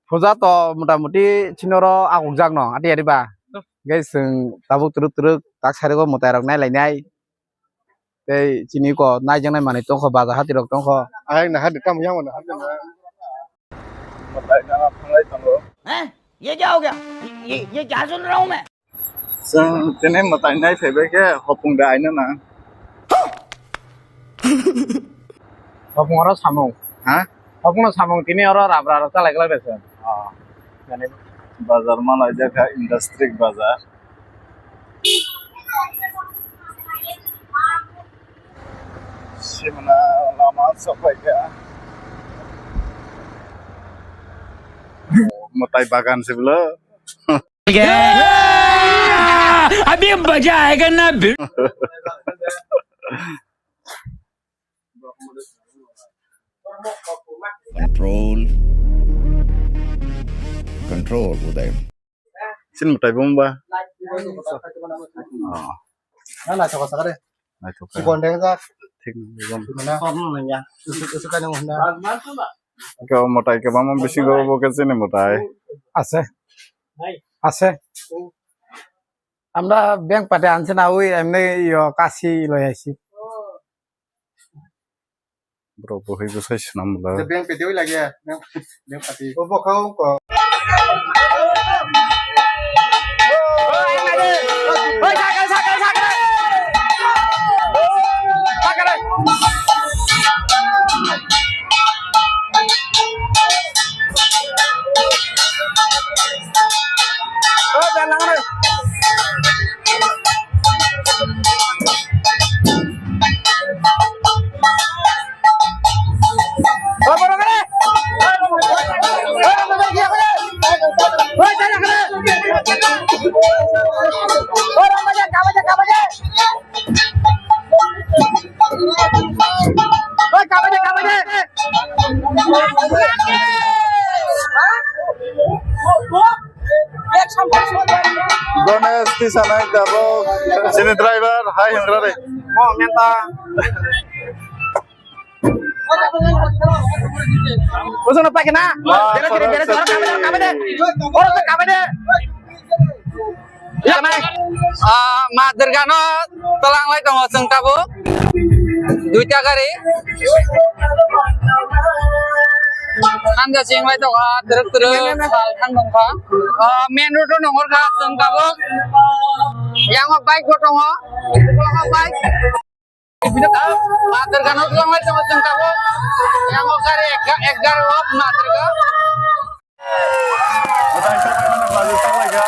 Fuza to muta-muti cinoro akuk jak no ati ari ba. Guys sing tabuk truk-truk tak sare ko mutai rok nai lai nai. Tei chini ko nai jang nai mani tongkho baza hati rok tongkho. Ai na hadi kam yang na hadi na. Mutai na phangai tango. ये क्या हो गया ये क्या सुन रहा हूँ मैं Sang tene mutai nai phebe ke hopung dai na na. Hopung oro samung. Ha? Hopung no samung tini oro rabra ro talai kala desa. Jane Bazar malai jaka industry bazar. Simana lama sampai ke. Mutai bagan sebelah. अभी मजा आएगा ना Control Uday. Sin mutai bomba. na choko sakare. Ai thuk. Si gondeng sa Thik bom. mana form nanya. Susu kan yang hunda. Ke mutai ke bam bisi go bo ke sini mutai. আছে আছে আমরা bank পাতে আনছে না ওই এমনি কাশি লই আইছি Bro bohi go sai sunam la. Bank পেতে ওই লাগে ব্যাংক পাতি ও বখাও ক ওই সাইকেল সাইকেল সাইকেল সাইকেল ও জানা না ও বড় করে ও বড় কি করে ওই জানা করে ও রামজা কাবাজে কাবাজে ওই কাবাজে কাবাজে Gones ti sana dabo. Sini driver, hai hendra re. mo menta Usun apa kena? Bere bere bere kabe deh. Orang tu kabe deh. Ya mana? Madergano telang lagi tengok sengkabu. Duitnya kari. Anda sing lagi tengok terus kan dongka. Main road nongor ka sengkabu. Yang mau bike go tengok. Kalau bike. Madergano telang lagi tengok sengkabu. Yang mau kari ekgar op maderga. Mutai sa mana bazu sa laga.